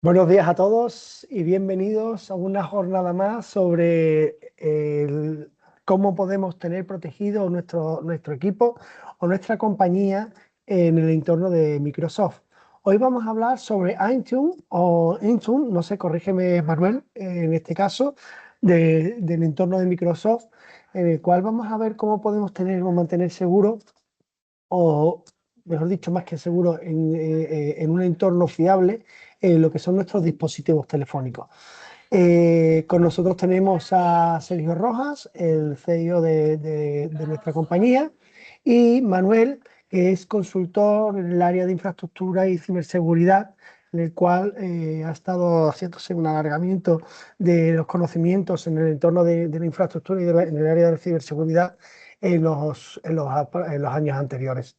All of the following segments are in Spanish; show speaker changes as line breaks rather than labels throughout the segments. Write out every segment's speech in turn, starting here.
Buenos días a todos y bienvenidos a una jornada más sobre cómo podemos tener protegido nuestro equipo o nuestra compañía en el entorno de Microsoft. Hoy vamos a hablar sobre Intune o Intune, no sé, corrígeme Manuel, en este caso, del entorno de Microsoft, en el cual vamos a ver cómo podemos tener o mantener seguro o, mejor dicho, más que seguro, en un entorno fiable, lo que son nuestros dispositivos telefónicos. Con nosotros tenemos a Sergio Rojas, el CEO de nuestra compañía, y Manuel, que es consultor en el área de infraestructura y ciberseguridad, en el cual ha estado haciéndose un alargamiento de los conocimientos en el entorno de la infraestructura y en el área de ciberseguridad en los años anteriores.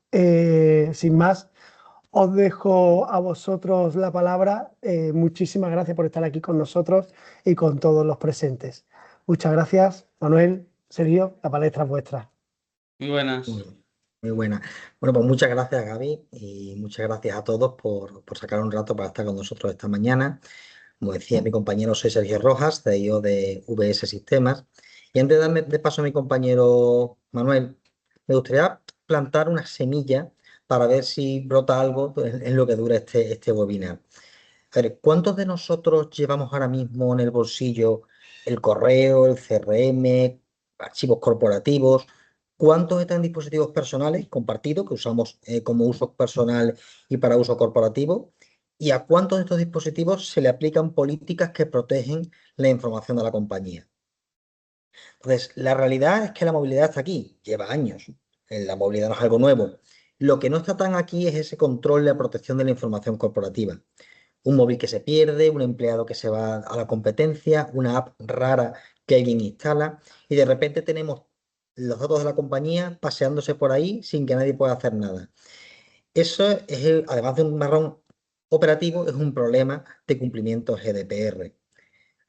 Sin más, os dejo a vosotros la palabra. Muchísimas gracias por estar aquí con nosotros y con todos los presentes. Muchas gracias, Manuel, Sergio, la palestra es vuestra.
Muy buenas.
Muy, muy buena. Bueno, pues muchas gracias, Gaby, y muchas gracias a todos por sacar un rato para estar con nosotros esta mañana. Como decía mi compañero, soy Sergio Rojas, CEO de VS Sistemas. Y antes de darme de paso a mi compañero Manuel, me gustaría plantar una semilla para ver si brota algo en lo que dura este webinar. A ver, ¿cuántos de nosotros llevamos ahora mismo en el bolsillo el correo, el CRM, archivos corporativos? ¿Cuántos están en dispositivos personales compartidos que usamos como uso personal y para uso corporativo? ¿Y a cuántos de estos dispositivos se le aplican políticas que protegen la información de la compañía? Entonces, la realidad es que la movilidad está aquí, lleva años. La movilidad no es algo nuevo. Lo que no está tan aquí es ese control y la protección de la información corporativa. Un móvil que se pierde, un empleado que se va a la competencia, una app rara que alguien instala y de repente tenemos los datos de la compañía paseándose por ahí sin que nadie pueda hacer nada. Eso es, además de un marrón operativo, es un problema de cumplimiento GDPR.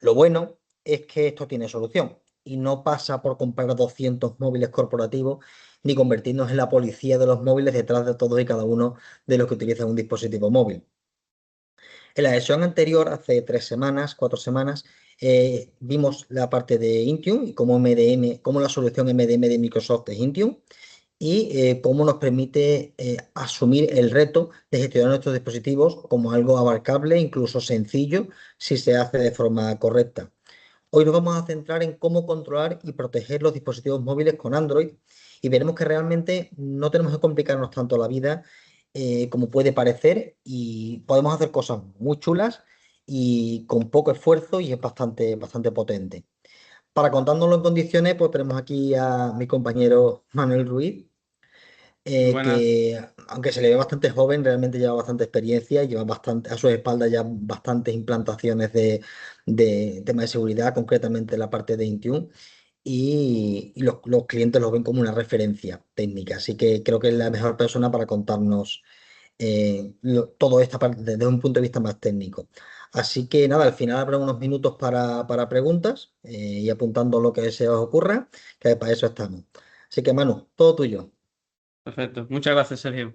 Lo bueno es que esto tiene solución y no pasa por comprar 200 móviles corporativos ni convertirnos en la policía de los móviles detrás de todos y cada uno de los que utilizan un dispositivo móvil. En la sesión anterior, hace 3 semanas, 4 semanas, vimos la parte de Intune y cómo la solución MDM de Microsoft es Intune y cómo nos permite asumir el reto de gestionar nuestros dispositivos como algo abarcable, incluso sencillo, si se hace de forma correcta. Hoy nos vamos a centrar en cómo controlar y proteger los dispositivos móviles con Android y veremos que realmente no tenemos que complicarnos tanto la vida como puede parecer y podemos hacer cosas muy chulas y con poco esfuerzo y es bastante potente. Para contárnoslo en condiciones, pues tenemos aquí a mi compañero Manuel Ruiz,
Muy buenas.
que aunque se le ve bastante joven, realmente lleva bastante experiencia, lleva bastante, a su espalda ya bastantes implantaciones de temas de seguridad, concretamente la parte de Intune, y los clientes lo ven como una referencia técnica. Así que creo que es la mejor persona para contarnos todo esta parte desde un punto de vista más técnico. Así que nada, al final habrá unos minutos para preguntas y apuntando lo que se os ocurra, que para eso estamos. Así que Manu, todo tuyo.
Perfecto. Muchas gracias, Sergio.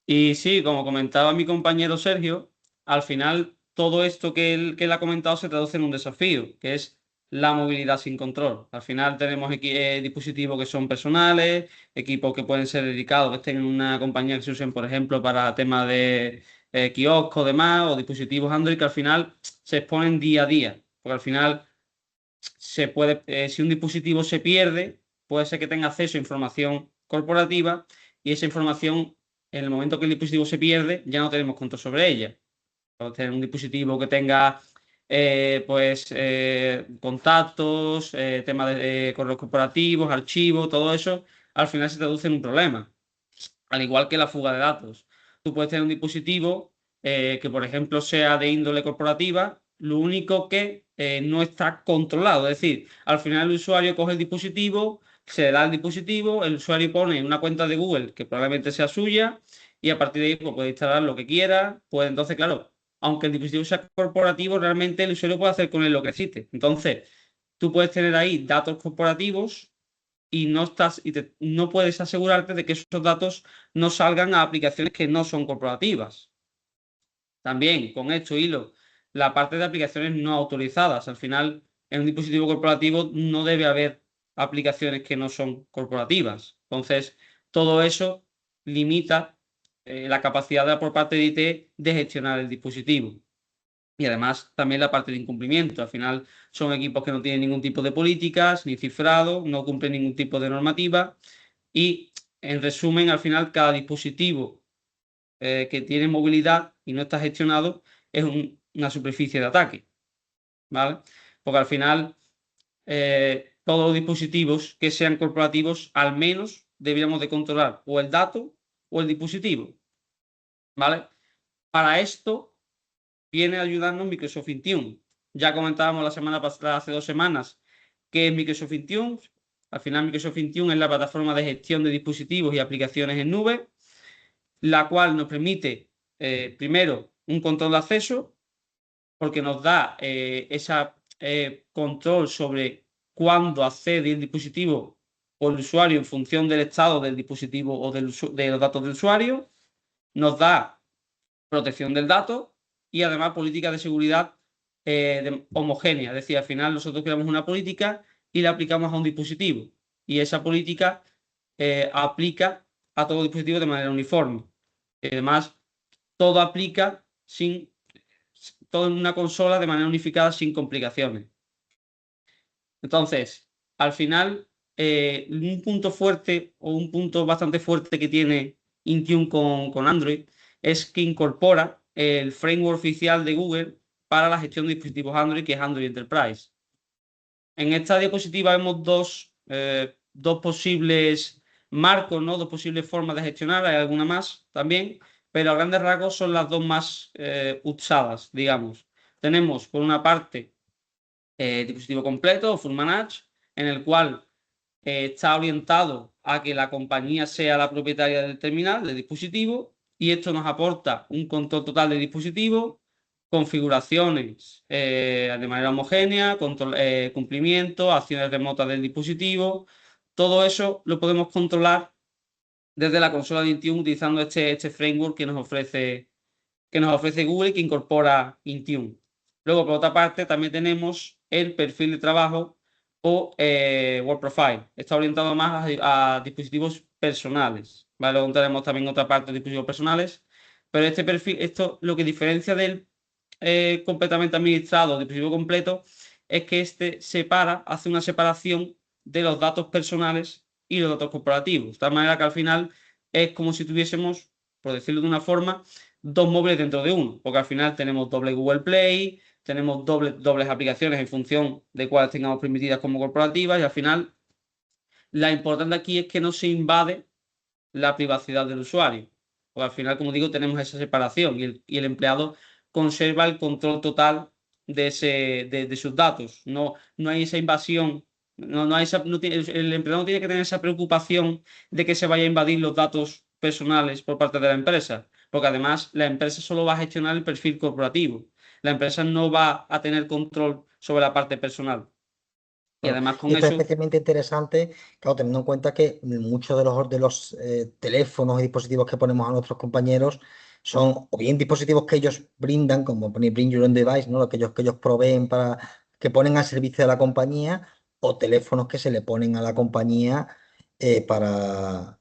Y sí, como comentaba mi compañero Sergio, al final todo esto que él ha comentado se traduce en un desafío, que es la movilidad sin control. Al final tenemos dispositivos que son personales, equipos que pueden ser dedicados, que estén en una compañía que se usen, por ejemplo, para temas de kioscos, demás, o dispositivos Android que al final se exponen día a día. Porque al final si un dispositivo se pierde, puede ser que tenga acceso a información corporativa y esa información, en el momento que el dispositivo se pierde, ya no tenemos control sobre ella. Podemos tener un dispositivo que tenga contactos, temas de correos corporativos, archivos, todo eso, al final se traduce en un problema. Al igual que la fuga de datos. Tú puedes tener un dispositivo que, por ejemplo, sea de índole corporativa, lo único que no está controlado. Es decir, al final el usuario coge el dispositivo, se le da el dispositivo, el usuario pone una cuenta de Google que probablemente sea suya y a partir de ahí pues, puede instalar lo que quiera. Pues entonces, claro, aunque el dispositivo sea corporativo, realmente el usuario puede hacer con él lo que existe. Entonces, tú puedes tener ahí datos corporativos y no puedes asegurarte de que esos datos no salgan a aplicaciones que no son corporativas. También con esto hilo, la parte de aplicaciones no autorizadas. Al final, en un dispositivo corporativo no debe haber aplicaciones que no son corporativas. Entonces, todo eso limita la capacidad por parte de IT de gestionar el dispositivo. Y además también la parte de incumplimiento. Al final son equipos que no tienen ningún tipo de políticas, ni cifrado, no cumplen ningún tipo de normativa. Y en resumen, al final cada dispositivo que tiene movilidad y no está gestionado es una superficie de ataque, ¿vale? Porque al final todos los dispositivos que sean corporativos al menos deberíamos de controlar o el dato o el dispositivo, ¿vale? Para esto viene a ayudarnos Microsoft Intune. Ya comentábamos la semana pasada, hace 2 semanas, qué es Microsoft Intune. Al final Microsoft Intune es la plataforma de gestión de dispositivos y aplicaciones en nube, la cual nos permite, primero, un control de acceso, porque nos da ese control sobre cuándo accede el dispositivo o el usuario en función del estado del dispositivo o de los datos del usuario. Nos da protección del dato y además política de seguridad homogénea. Es decir, al final nosotros creamos una política y la aplicamos a un dispositivo. Y esa política aplica a todo dispositivo de manera uniforme. Además, todo aplica todo en una consola de manera unificada sin complicaciones. Entonces, al final, un punto fuerte o un punto bastante fuerte que tiene Intune con Android es que incorpora el framework oficial de Google para la gestión de dispositivos Android, que es Android Enterprise. En esta diapositiva vemos dos posibles marcos, ¿no? Dos posibles formas de gestionar, hay alguna más también, pero a grandes rasgos son las dos más usadas, digamos. Tenemos, por una parte, dispositivo completo o full manage, en el cual está orientado a que la compañía sea la propietaria del terminal, del dispositivo, y esto nos aporta un control total del dispositivo, configuraciones de manera homogénea, cumplimiento, acciones remotas del dispositivo. Todo eso lo podemos controlar desde la consola de Intune utilizando este framework que nos ofrece Google, que incorpora Intune. Luego, por otra parte, también tenemos el perfil de trabajo o Work Profile. Está orientado más a dispositivos personales, ¿vale? Luego tenemos también otra parte de dispositivos personales, pero este perfil, esto lo que diferencia del completamente administrado dispositivo completo es que este hace una separación de los datos personales y los datos corporativos. De tal manera que al final es como si tuviésemos, por decirlo de una forma, dos móviles dentro de uno, porque al final tenemos doble Google Play, tenemos dobles aplicaciones en función de cuáles tengamos permitidas como corporativas, y al final la importante aquí es que no se invade la privacidad del usuario, porque al final, como digo, tenemos esa separación y el empleado conserva el control total de sus datos. No hay esa invasión. El empleado no tiene que tener esa preocupación de que se vaya a invadir los datos personales por parte de la empresa, porque además la empresa solo va a gestionar el perfil corporativo. La empresa no va a tener control sobre la parte personal. Y además con
Esto es
eso...
especialmente interesante, claro, teniendo en cuenta que muchos de los teléfonos y dispositivos que ponemos a nuestros compañeros son o bien dispositivos que ellos brindan, como Bring Your Own Device, ¿no? Lo que ellos proveen que ponen al servicio de la compañía, o teléfonos que se le ponen a la compañía para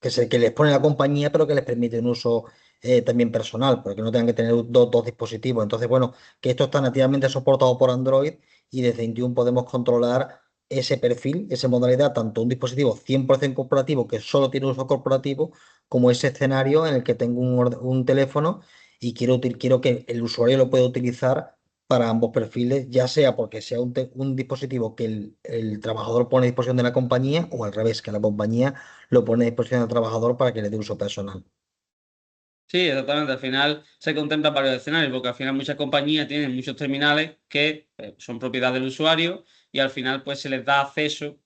que les pone la compañía, pero que les permite un uso también personal, para que no tengan que tener dos dispositivos. Entonces, bueno, que esto está nativamente soportado por Android y desde Intune podemos controlar ese perfil, esa modalidad, tanto un dispositivo 100% corporativo que solo tiene uso corporativo, como ese escenario en el que tengo un teléfono y quiero que el usuario lo pueda utilizar para ambos perfiles, ya sea porque sea un dispositivo que el trabajador pone a disposición de la compañía, o al revés, que la compañía lo pone a disposición del trabajador para que le dé uso personal.
Sí, exactamente. Al final se contemplan varios escenarios, porque al final muchas compañías tienen muchos terminales que son propiedad del usuario, y al final pues se les da acceso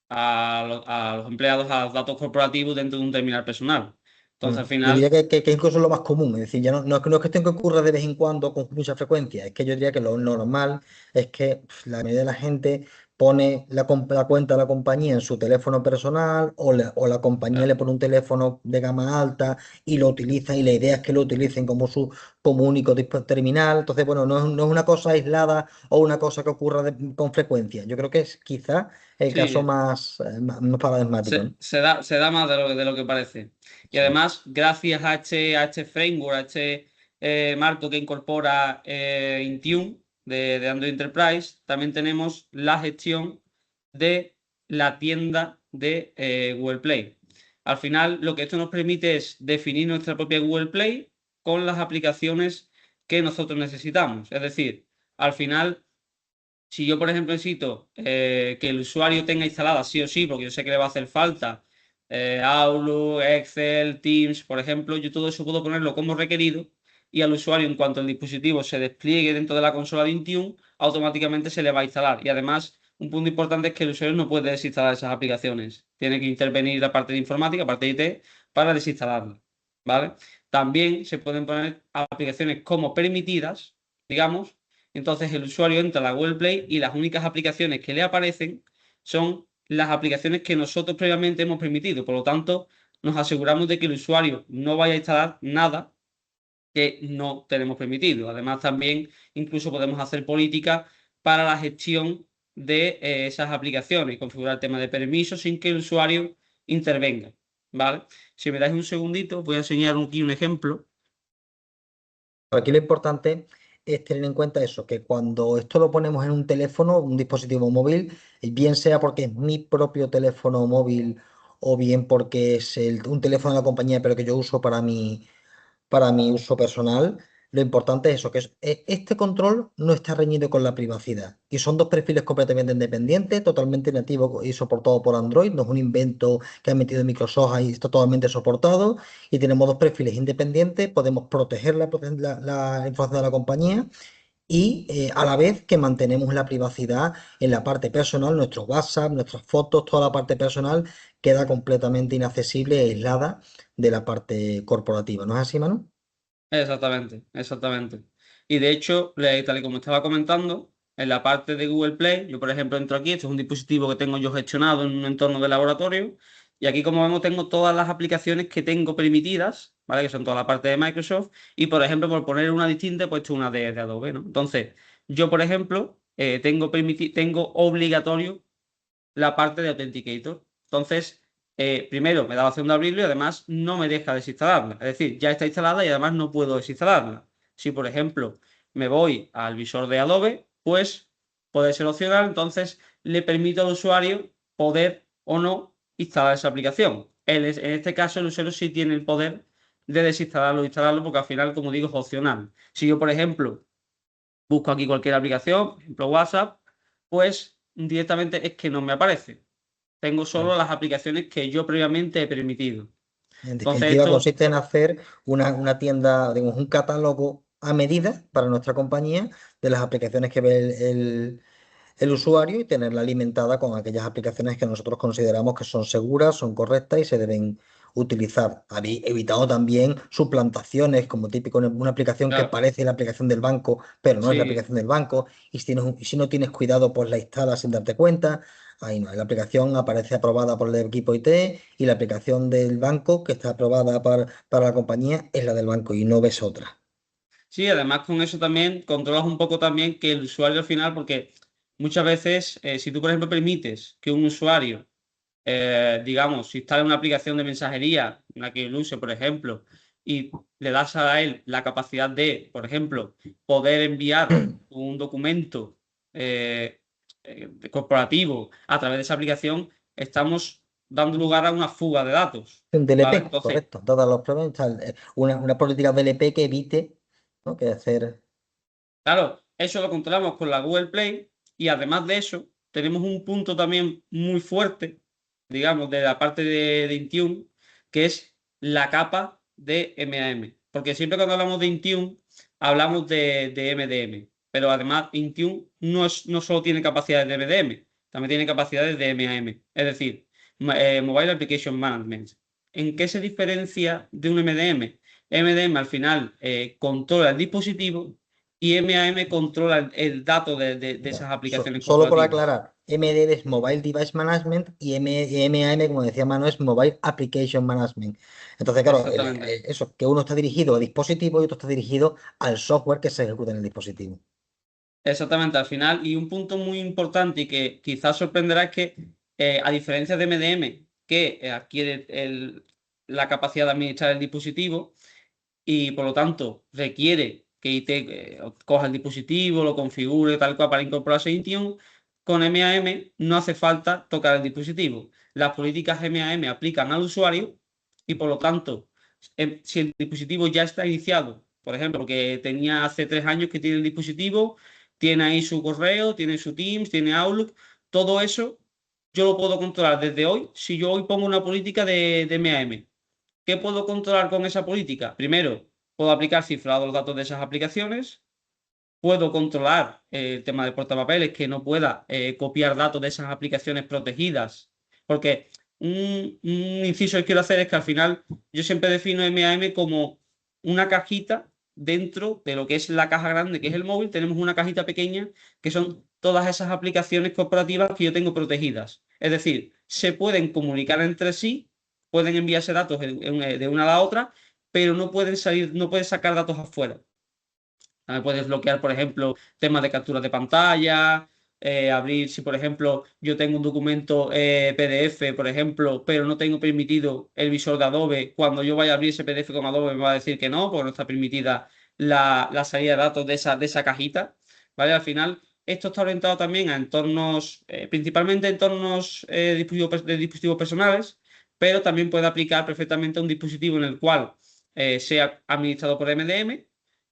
a los empleados a los datos corporativos dentro de un terminal personal. Entonces al
Yo diría
final...
que incluso es lo más común, es decir, ya no es que ocurra de vez en cuando con mucha frecuencia, es que yo diría que lo normal es que la mayoría de la gente pone la cuenta de la compañía en su teléfono personal o la compañía le pone un teléfono de gama alta y lo utiliza y la idea es que lo utilicen como único terminal. Entonces, bueno, no es una cosa aislada o una cosa que ocurra con frecuencia. Yo creo que es quizá el caso
Sí,
más paradigmático, ¿no?
se da más de lo que parece. Y
Sí.
además, gracias a este framework, a este marco que incorpora Intune de Android Enterprise, también tenemos la gestión de la tienda de Google Play. Al final, lo que esto nos permite es definir nuestra propia Google Play con las aplicaciones que nosotros necesitamos. Es decir, al final, si yo, por ejemplo, necesito que el usuario tenga instalada sí o sí, porque yo sé que le va a hacer falta Outlook, Excel, Teams, por ejemplo, yo todo eso puedo ponerlo como requerido y al usuario, en cuanto el dispositivo se despliegue dentro de la consola de Intune, automáticamente se le va a instalar. Y además, un punto importante es que el usuario no puede desinstalar esas aplicaciones. Tiene que intervenir la parte de informática, la parte de IT, para desinstalarlas. ¿Vale? También se pueden poner aplicaciones como permitidas, digamos. Entonces el usuario entra a la Google Play y las únicas aplicaciones que le aparecen son las aplicaciones que nosotros previamente hemos permitido. Por lo tanto, nos aseguramos de que el usuario no vaya a instalar nada que no tenemos permitido. Además, también incluso podemos hacer políticas para la gestión de esas aplicaciones, configurar el tema de permisos sin que el usuario intervenga. ¿Vale? Si me dais un segundito, voy a enseñar aquí un ejemplo.
Aquí lo importante es tener en cuenta eso, que cuando esto lo ponemos en un teléfono, un dispositivo móvil, bien sea porque es mi propio teléfono móvil o bien porque es un teléfono de la compañía, pero que yo uso para mi uso personal, lo importante es eso, que este control no está reñido con la privacidad. Y son dos perfiles completamente independientes, totalmente nativos y soportados por Android. No es un invento que ha metido Microsoft ahí, está totalmente soportado. Y tenemos dos perfiles independientes, podemos proteger la información de la compañía y a la vez que mantenemos la privacidad en la parte personal, nuestro WhatsApp, nuestras fotos, toda la parte personal queda completamente inaccesible e aislada de la parte corporativa. ¿No es así, Manu?
Exactamente, exactamente. Y de hecho, tal y como estaba comentando, en la parte de Google Play, yo por ejemplo entro aquí, este es un dispositivo que tengo yo gestionado en un entorno de laboratorio, y aquí como vemos tengo todas las aplicaciones que tengo permitidas, ¿vale? Que son toda la parte de Microsoft, y por ejemplo, por poner una distinta, he puesto una de Adobe, ¿no? Entonces, yo por ejemplo, tengo obligatorio la parte de Authenticator. Entonces, primero me da la opción de abrirlo y además no me deja desinstalarla. Es decir, ya está instalada y además no puedo desinstalarla. Si, por ejemplo, me voy al visor de Adobe, pues puede ser opcional, entonces le permito al usuario poder o no instalar esa aplicación. En este caso, el usuario sí tiene el poder de desinstalarlo o instalarlo porque al final, como digo, es opcional. Si yo, por ejemplo, busco aquí cualquier aplicación, por ejemplo WhatsApp, pues directamente es que no me aparece. Tengo solo las aplicaciones que yo previamente he permitido.
En
Entonces
definitiva,
esto,
consiste en hacer una tienda, digamos, un catálogo a medida para nuestra compañía de las aplicaciones que ve el usuario y tenerla alimentada con aquellas aplicaciones que nosotros consideramos que son seguras, son correctas y se deben utilizar. Evitando también suplantaciones, como típico en una aplicación que
claro,
parece la aplicación del banco, pero no es la
sí,
aplicación del banco. Y si no tienes cuidado, pues la instalas sin darte cuenta. Ahí no, la aplicación aparece aprobada por el equipo IT y la aplicación del banco que está aprobada para la compañía es la del banco y no ves otra.
sí, además con eso también controlas un poco también que el usuario al final, porque muchas veces, si tú por ejemplo permites que un usuario, digamos, si instale una aplicación de mensajería, una que él use, por ejemplo, y le das a él la capacidad de, por ejemplo, poder enviar un documento corporativo a través de esa aplicación, estamos dando lugar a una fuga de datos,
Un
¿vale?
DLP,
Entonces,
correcto. Todos los problemas, una política DLP que evite, ¿no? Que hacer.
claro, eso lo controlamos con la Google Play y además de eso, tenemos un punto también muy fuerte, digamos, de la parte de Intune, que es la capa de MAM. Porque siempre cuando hablamos de Intune, hablamos de MDM. Pero además, Intune no solo tiene capacidades de MDM, también tiene capacidades de MAM. Es decir, Mobile Application Management. ¿En qué se diferencia de un MDM? MDM al final controla el dispositivo y MAM controla el dato de esas aplicaciones
Solo por
corporativas.
aclarar, MDM es Mobile Device Management y MAM, como decía Manu, es Mobile Application Management. Entonces, claro,
Exactamente.
eso, que uno está dirigido a dispositivo y otro está dirigido al software que se ejecuta en el dispositivo.
Exactamente, al final, y un punto muy importante y que quizás sorprenderá es que, a diferencia de MDM, que adquiere la capacidad de administrar el dispositivo y por lo tanto requiere que IT coja el dispositivo, lo configure tal cual para incorporarse a Intune, con MAM no hace falta tocar el dispositivo. Las políticas MAM aplican al usuario y por lo tanto, si el dispositivo ya está iniciado, por ejemplo, que tenía hace 3 años que tiene el dispositivo, tiene ahí su correo, tiene su Teams, tiene Outlook, todo eso yo lo puedo controlar desde hoy si yo hoy pongo una política de MAM. ¿Qué puedo controlar con esa política? Primero, puedo aplicar cifrado de los datos de esas aplicaciones. Puedo controlar el tema de portapapeles, que no pueda copiar datos de esas aplicaciones protegidas. Porque un inciso que quiero hacer es que al final yo siempre defino MAM como una cajita dentro de lo que es la caja grande, que es el móvil. Tenemos una cajita pequeña que son todas esas aplicaciones corporativas que yo tengo protegidas. Es decir, se pueden comunicar entre sí, pueden enviarse datos de una a la otra, pero no pueden salir, no pueden sacar datos afuera. Puedes bloquear, por ejemplo, temas de captura de pantalla, abrir, si por ejemplo yo tengo un documento PDF, por ejemplo, pero no tengo permitido el visor de Adobe, cuando yo vaya a abrir ese PDF con Adobe me va a decir que no, porque no está permitida la salida de datos de esa cajita, ¿vale? Al final, esto está orientado también a entornos, principalmente entornos de dispositivos personales, pero también puede aplicar perfectamente a un dispositivo en el cual sea administrado por MDM,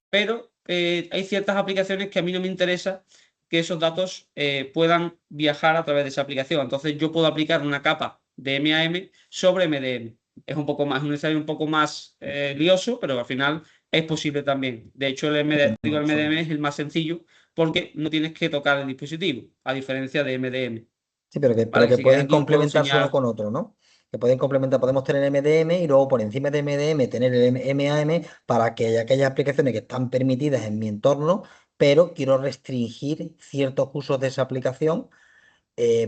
pero hay ciertas aplicaciones que a mí no me interesa que esos datos puedan viajar a través de esa aplicación. Entonces yo puedo aplicar una capa de MAM sobre MDM. Es un escenario un poco más lioso, pero al final es posible también. De hecho, el MDM es el más sencillo porque no tienes que tocar el dispositivo, a diferencia de MDM.
Sí, pero que
Vale, si quieres
pueden
aquí os puedo
complementarse uno
enseñar.
con otro, ¿no? Que pueden complementar, podemos tener MDM y luego por encima de MDM tener el MAM para que haya aquellas aplicaciones que están permitidas en mi entorno, pero quiero restringir ciertos usos de esa aplicación,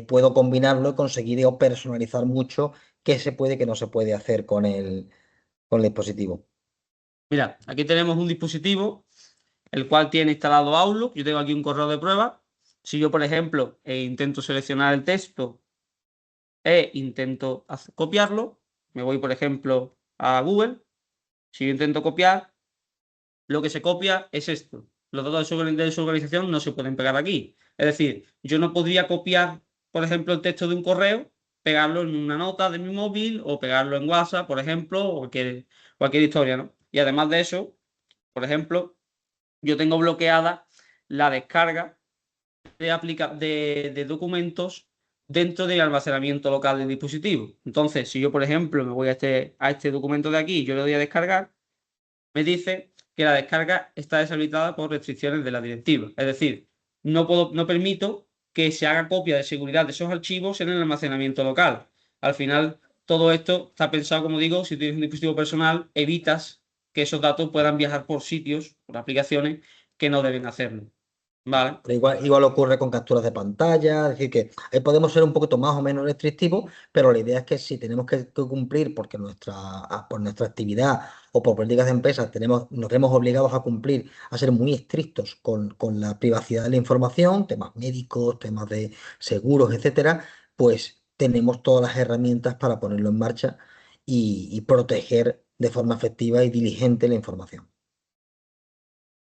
puedo combinarlo y conseguir o personalizar mucho qué se puede y qué no se puede hacer con el dispositivo.
Mira, aquí tenemos un dispositivo el cual tiene instalado Outlook. Yo tengo aquí un correo de prueba. Si yo, por ejemplo, intento seleccionar el texto e intento copiarlo, me voy, por ejemplo, a Google. Si yo intento copiar, lo que se copia es esto. Los datos de su organización no se pueden pegar aquí. Es decir, yo no podría copiar, por ejemplo, el texto de un correo, pegarlo en una nota de mi móvil o pegarlo en WhatsApp, por ejemplo, o cualquier historia, ¿no? Y además de eso, por ejemplo, yo tengo bloqueada la descarga de documentos dentro del almacenamiento local del dispositivo. Entonces, si yo, por ejemplo, me voy a este documento de aquí y yo le doy a descargar, me dice que la descarga está deshabilitada por restricciones de la directiva. Es decir, no permito que se haga copia de seguridad de esos archivos en el almacenamiento local. Al final, todo esto está pensado, como digo, si tienes un dispositivo personal, evitas que esos datos puedan viajar por sitios, por aplicaciones que no deben hacerlo. ¿Vale?
Pero igual ocurre con capturas de pantalla, es decir, que ahí podemos ser un poquito más o menos restrictivos, pero la idea es que si tenemos que cumplir, porque por nuestra actividad o por políticas de empresas nos vemos obligados a cumplir, a ser muy estrictos con la privacidad de la información, temas médicos, temas de seguros, etcétera, pues tenemos todas las herramientas para ponerlo en marcha y proteger de forma efectiva y diligente la información.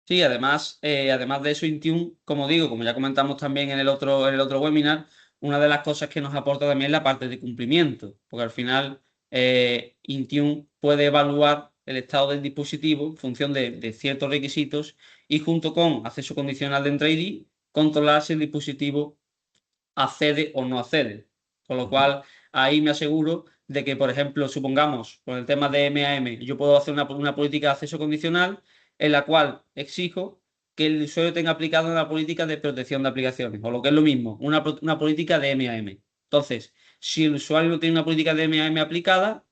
Sí, además de eso, Intune, como digo, como ya comentamos también en el otro webinar, una de las cosas que nos aporta también es la parte de cumplimiento, porque al final Intune puede evaluar el estado del dispositivo en función de ciertos requisitos y junto con acceso condicional de Entra ID, controlar si el dispositivo accede o no accede. Con lo cual, ahí me aseguro de que, por ejemplo, supongamos, con el tema de MAM, yo puedo hacer una política de acceso condicional en la cual exijo que el usuario tenga aplicado una política de protección de aplicaciones, o lo que es lo mismo, una política de MAM. Entonces, si el usuario no tiene una política de MAM aplicada,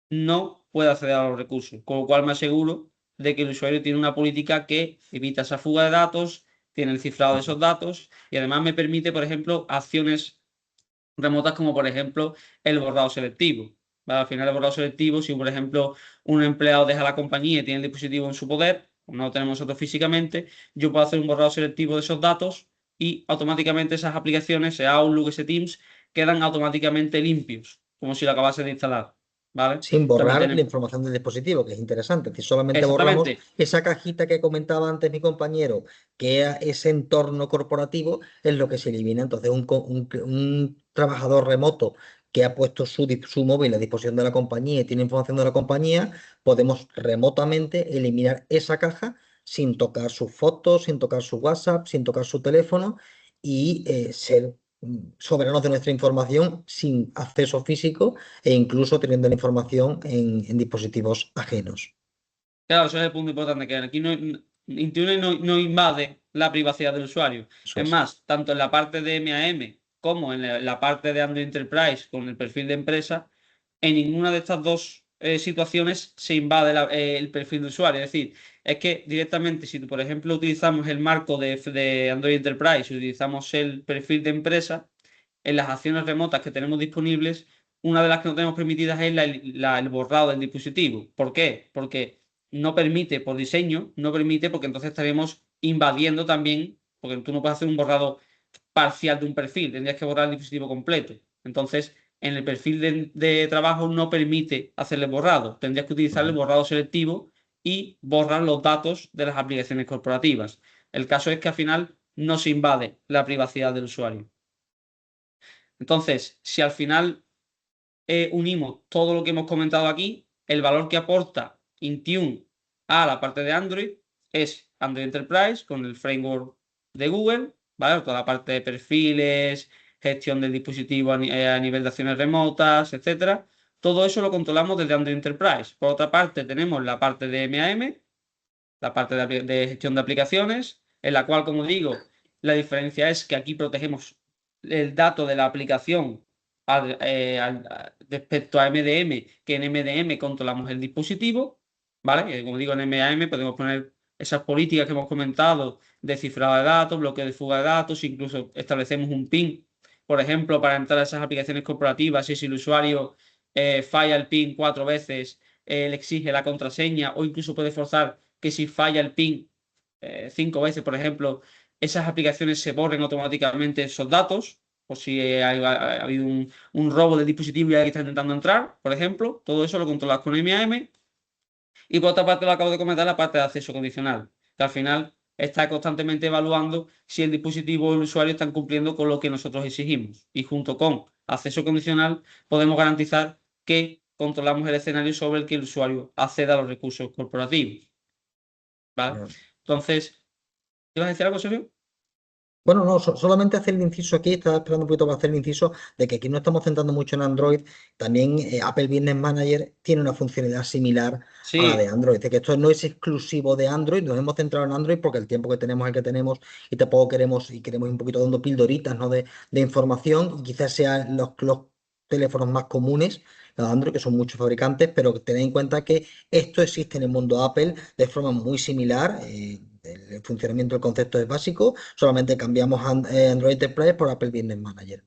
no puede acceder a los recursos, con lo cual me aseguro de que el usuario tiene una política que evita esa fuga de datos, tiene el cifrado de esos datos y además me permite, por ejemplo, acciones remotas como por ejemplo el borrado selectivo. ¿Vale? Al final el borrado selectivo, si por ejemplo un empleado deja la compañía y tiene el dispositivo en su poder, no lo tenemos nosotros físicamente, yo puedo hacer un borrado selectivo de esos datos y automáticamente esas aplicaciones, sea Outlook, sea Teams, quedan automáticamente limpios, como si lo acabase de instalar. ¿Vale?
Sin
También
borrar la
tenemos...
información del dispositivo, que es interesante. Si solamente borramos
Exactamente.
esa cajita que comentaba antes mi compañero, que era ese entorno corporativo, es lo que se elimina. Entonces, un trabajador remoto que ha puesto su móvil a disposición de la compañía y tiene información de la compañía, podemos remotamente eliminar esa caja sin tocar sus fotos, sin tocar su WhatsApp, sin tocar su teléfono y ser soberanos de nuestra información sin acceso físico e incluso teniendo la información en dispositivos ajenos.
Claro, eso es el punto importante, que aquí Intune no invade la privacidad del usuario.
Eso
Es
es.
más, tanto en la parte de MAM como en la parte de Android Enterprise con el perfil de empresa, en ninguna de estas dos situaciones se invade el perfil de usuario. Es decir, es que directamente, si por ejemplo utilizamos el marco de Android Enterprise y utilizamos el perfil de empresa, en las acciones remotas que tenemos disponibles, una de las que no tenemos permitidas es el borrado del dispositivo. ¿Por qué? Porque no permite, por diseño, no permite porque entonces estaríamos invadiendo también, porque tú no puedes hacer un borrado parcial de un perfil, tendrías que borrar el dispositivo completo. Entonces, en el perfil de trabajo no permite hacerle borrado, tendrías que utilizar el borrado selectivo y borrar los datos de las aplicaciones corporativas. El caso es que al final no se invade la privacidad del usuario. Entonces, si al final unimos todo lo que hemos comentado aquí, el valor que aporta Intune a la parte de Android es Android Enterprise con el framework de Google, ¿vale? Toda la parte de perfiles, gestión del dispositivo a nivel de acciones remotas, etcétera. Todo eso lo controlamos desde Android Enterprise. Por otra parte, tenemos la parte de MAM, la parte de gestión de aplicaciones, en la cual, como digo, la diferencia es que aquí protegemos el dato de la aplicación respecto a MDM, que en MDM controlamos el dispositivo, ¿vale? Como digo, en MAM podemos poner esas políticas que hemos comentado de cifrado de datos, bloqueo de fuga de datos, incluso establecemos un PIN, por ejemplo, para entrar a esas aplicaciones corporativas, y si el usuario falla el PIN 4 veces, le exige la contraseña o incluso puede forzar que si falla el PIN 5 veces, por ejemplo, esas aplicaciones se borren automáticamente esos datos, o si ha habido un robo del dispositivo y alguien está intentando entrar, por ejemplo, todo eso lo controlas con MAM. Y por otra parte, lo acabo de comentar, la parte de acceso condicional, que al final está constantemente evaluando si el dispositivo o el usuario están cumpliendo con lo que nosotros exigimos. Y junto con acceso condicional podemos garantizar que controlamos el escenario sobre el que el usuario acceda a los recursos corporativos. ¿Vale? Entonces, ¿ibas a decir algo, Sergio?
Bueno, no, solamente hacer el inciso aquí, estaba esperando un poquito para hacer el inciso de que aquí no estamos centrando mucho en Android, también Apple Business Manager tiene una funcionalidad similar a la de
Sí,
Android, es decir, que esto no es exclusivo de Android, nos hemos centrado en Android porque el tiempo que tenemos es el que tenemos y tampoco queremos un poquito dando pildoritas, ¿no? de información, y quizás sean los teléfonos más comunes, los Android, que son muchos fabricantes, pero tened en cuenta que esto existe en el mundo Apple de forma muy similar. El funcionamiento del concepto es básico, solamente cambiamos Android Enterprise por Apple Business Manager.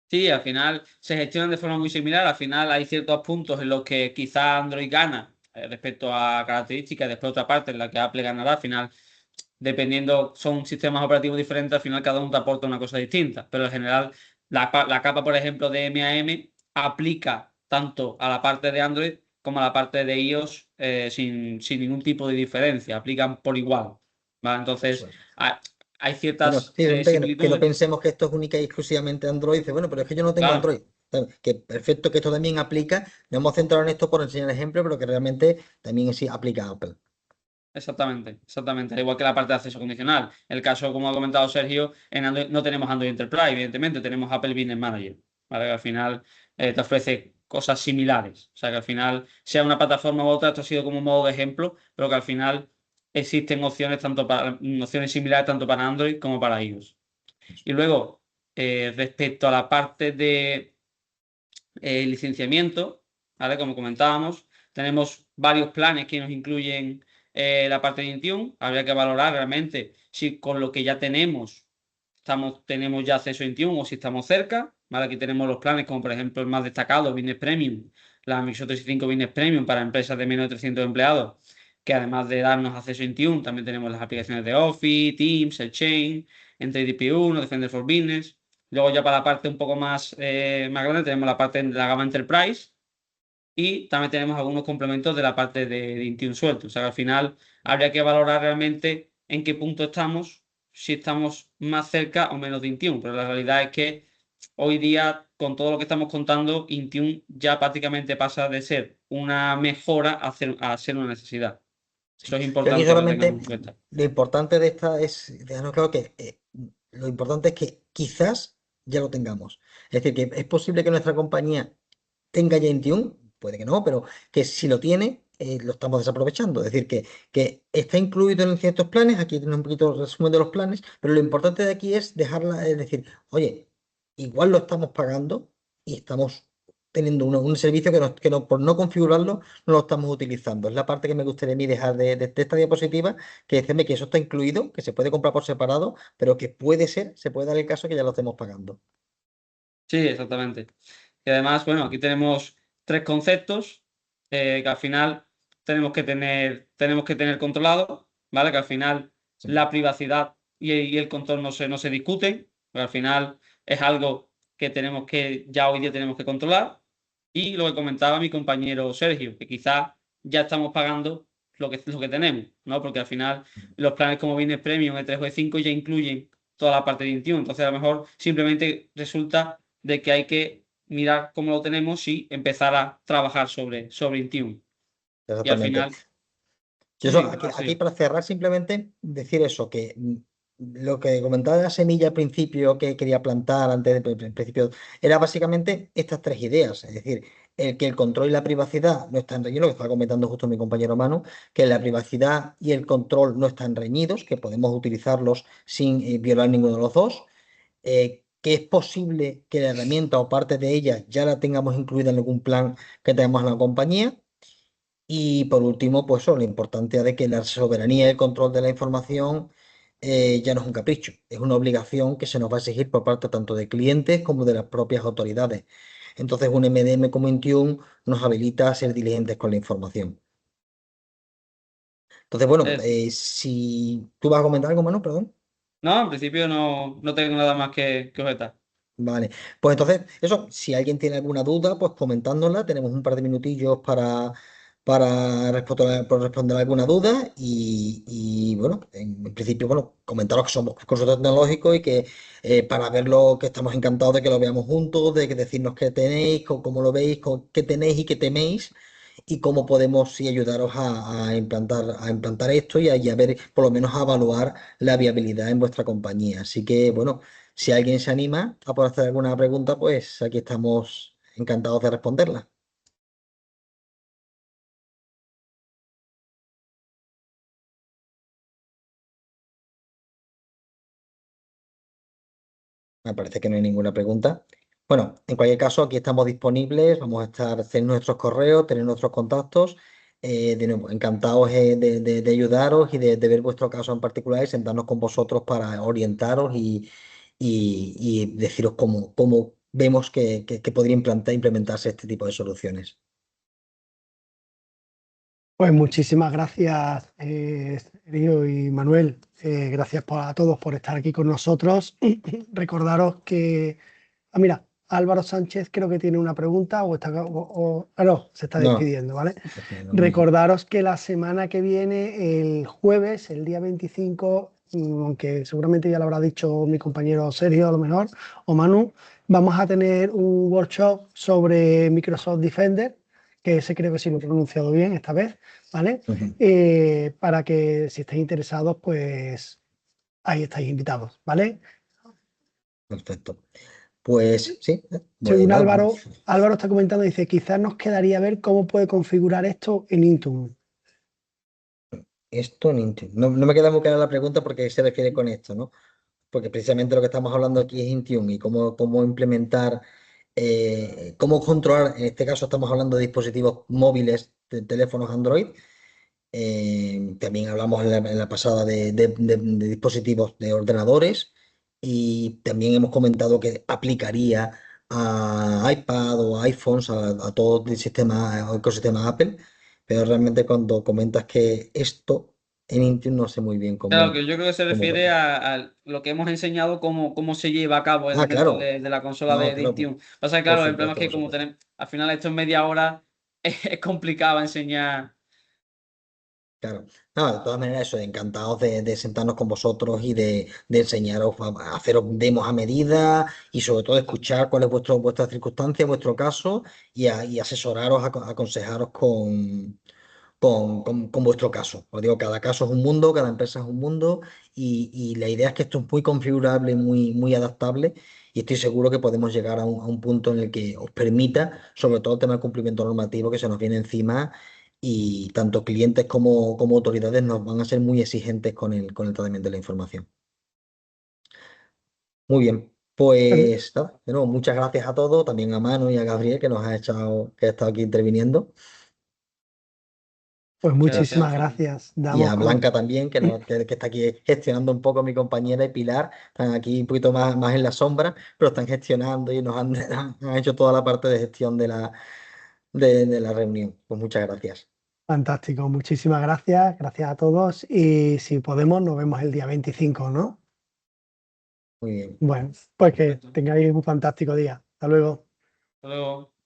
sí, al final se gestionan de forma muy similar. Al final hay ciertos puntos en los que quizá Android gana respecto a características, después otra parte en la que Apple ganará. Al final, dependiendo, son sistemas operativos diferentes, al final cada uno te aporta una cosa distinta. Pero en general, la capa, por ejemplo, de MAM aplica tanto a la parte de Android como a la parte de iOS sin ningún tipo de diferencia. Aplican por igual. ¿Vale?
Eso
Entonces,
es.
hay, hay
Que no,
ciertas
sí, gente que no
similitudes.
pensemos que esto es única y exclusivamente Android. Dice, bueno, pero es que yo no tengo
Claro.
Android. Que perfecto que esto también aplica. Nos hemos centrado en esto por enseñar ejemplos, pero que realmente también sí aplica a Apple.
Exactamente, exactamente. Al igual que la parte de acceso condicional. El caso, como ha comentado Sergio, en Android no tenemos Android Enterprise, evidentemente, tenemos Apple Business Manager. ¿Vale? Que al final te ofrece cosas similares. O sea, que al final, sea una plataforma u otra, esto ha sido como un modo de ejemplo, pero que al final existen opciones similares tanto para Android como para iOS. Y luego, respecto a la parte de licenciamiento, ¿vale? Como comentábamos, tenemos varios planes que nos incluyen la parte de Intune. Habría que valorar realmente si con lo que ya tenemos tenemos ya acceso a Intune o si estamos cerca, ¿vale? Aquí tenemos los planes como por ejemplo el más destacado, Business Premium, la Microsoft 365 Business Premium para empresas de menos de 300 empleados, que además de darnos acceso a Intune, también tenemos las aplicaciones de Office, Teams, Exchange, Entre DP1, Defender for Business. Luego ya para la parte un poco más grande tenemos la parte de la gama Enterprise y también tenemos algunos complementos de la parte de Intune suelto. O sea que al final habría que valorar realmente en qué punto estamos, si estamos más cerca o menos de Intune. Pero la realidad es que hoy día, con todo lo que estamos contando, Intune ya prácticamente pasa de ser una mejora a ser una necesidad. Eso es
Yo aquí
importante que lo tengamos
solamente
en cuenta.
lo importante de esta es dejarnos claro que lo importante es que quizás ya lo tengamos. Es decir, que es posible que nuestra compañía tenga ya Intune, puede que no, pero que si lo tiene, lo estamos desaprovechando. Es decir, que está incluido en ciertos planes, aquí tenemos un poquito el resumen de los planes, pero lo importante de aquí es dejarla, es decir, oye, igual lo estamos pagando y estamos teniendo un servicio por no configurarlo no lo estamos utilizando. Es la parte que me gustaría a mí dejar de esta diapositiva, que decirme que eso está incluido, que se puede comprar por separado, pero que puede ser, se puede dar el caso que ya lo estemos pagando.
Sí, exactamente. Y además, bueno, aquí tenemos tres conceptos que al final tenemos que tener controlados, ¿vale? Que al final
Sí.
la privacidad y el control no se discuten, pero al final es algo que ya hoy día tenemos que controlar. Y lo que comentaba mi compañero Sergio, que quizás ya estamos pagando lo que tenemos, ¿no? Porque al final los planes como Business Premium, E3 o E5 ya incluyen toda la parte de Intune. Entonces, a lo mejor simplemente resulta de que hay que mirar cómo lo tenemos y empezar a trabajar sobre Intune. Y al
Exactamente.
final,
Yo
sí,
eso,
sí,
aquí
sí.
para cerrar simplemente decir eso, que lo que comentaba de la semilla al principio que quería plantar antes del principio era básicamente estas tres ideas, es decir, que el control y la privacidad no están reñidos, lo que estaba comentando justo mi compañero Manu, que la privacidad y el control no están reñidos, que podemos utilizarlos sin violar ninguno de los dos, que es posible que la herramienta o parte de ella ya la tengamos incluida en algún plan que tengamos en la compañía. Y por último, pues eso, lo importante de que la soberanía y el control de la información ya no es un capricho, es una obligación que se nos va a exigir por parte tanto de clientes como de las propias autoridades. Entonces, un MDM como Intune nos habilita a ser diligentes con la información. Entonces, bueno,
Es-
si tú vas a comentar algo, Manu, perdón.
no, en principio no tengo nada más que objetar.
Vale, pues entonces, eso, si alguien tiene alguna duda, pues comentándola, tenemos un par de minutillos para responder alguna duda y, bueno, en principio, bueno, comentaros que somos consultores tecnológicos y que para verlo, que estamos encantados de que lo veamos juntos, de que decirnos qué tenéis, cómo lo veis, qué tenéis y qué teméis y cómo podemos sí, ayudaros a implantar esto y a ver, por lo menos a evaluar la viabilidad en vuestra compañía. Así que, bueno. Si alguien se anima a poder hacer alguna pregunta, pues aquí estamos encantados de responderla. Me parece que no hay ninguna pregunta. Bueno, en cualquier caso, aquí estamos disponibles, vamos a estar en nuestros correos, tener nuestros contactos. De nuevo, encantados de ayudaros y de ver vuestro caso en particular y sentarnos con vosotros para orientaros y deciros cómo vemos que podría implementarse este tipo de soluciones.
Pues muchísimas gracias, Sergio y Manuel. Gracias a todos por estar aquí con nosotros. Recordaros que, mira, Álvaro Sánchez creo que tiene una pregunta no, se está
No,
despidiendo, ¿vale?
no.
Recordaros que la semana que viene, el jueves, el día 25, aunque seguramente ya lo habrá dicho mi compañero Sergio a lo mejor, o Manu, vamos a tener un workshop sobre Microsoft Defender, que ese creo que sí lo he pronunciado bien esta vez, ¿vale?
Ujú.
Para que si estáis interesados, pues ahí estáis invitados, ¿vale?
Perfecto. Pues sí, pues
Según
nada,
Álvaro está comentando, dice, quizás nos quedaría ver cómo puede configurar esto en Intune.
esto no me queda muy clara la pregunta porque se refiere con esto, ¿no? Porque precisamente lo que estamos hablando aquí es Intune y cómo implementar, cómo controlar, en este caso estamos hablando de dispositivos móviles, de teléfonos Android, También hablamos en la pasada de dispositivos de ordenadores y también hemos comentado que aplicaría a iPad o a iPhones, a todo el sistema, ecosistema Apple, pero realmente cuando comentas que esto en Intune no sé muy bien
Claro, que
cómo,
yo creo que se
cómo
refiere
verlo.
a lo que hemos enseñado, cómo se lleva a cabo
Ah,
dentro
claro.
de la consola
No,
de
claro,
Intune. Pasa que,
por
claro, el problema es
supuesto,
que
por
como
supuesto.
tenemos, al final esto en media hora es complicado enseñar.
Claro. No, de todas maneras, eso, encantados de sentarnos con vosotros y de enseñaros a haceros demos a medida y sobre todo escuchar cuál es vuestra circunstancia, vuestro caso y asesoraros, aconsejaros con vuestro caso. Os digo, cada caso es un mundo, cada empresa es un mundo y la idea es que esto es muy configurable, muy adaptable y estoy seguro que podemos llegar a un punto en el que os permita, sobre todo el tema del cumplimiento normativo que se nos viene encima y tanto clientes como autoridades nos van a ser muy exigentes con el tratamiento de la información. Muy bien. Pues nada, de nuevo, muchas gracias a todos, también a Manu y a Gabriel que ha estado aquí interviniendo.
Pues
Muchas gracias,
muchísimas
Antonio.
gracias.
Y
Damos
a
con...
Blanca también, que está aquí gestionando un poco mi compañera y Pilar. Están aquí un poquito más en la sombra, pero están gestionando y nos han, han hecho toda la parte de gestión de la reunión. Pues muchas gracias.
Fantástico, muchísimas gracias. Gracias a todos. Y si podemos, nos vemos el día 25, ¿no?
Muy bien.
Bueno, pues que
Perfecto.
tengáis un fantástico día. Hasta luego.
Hasta luego.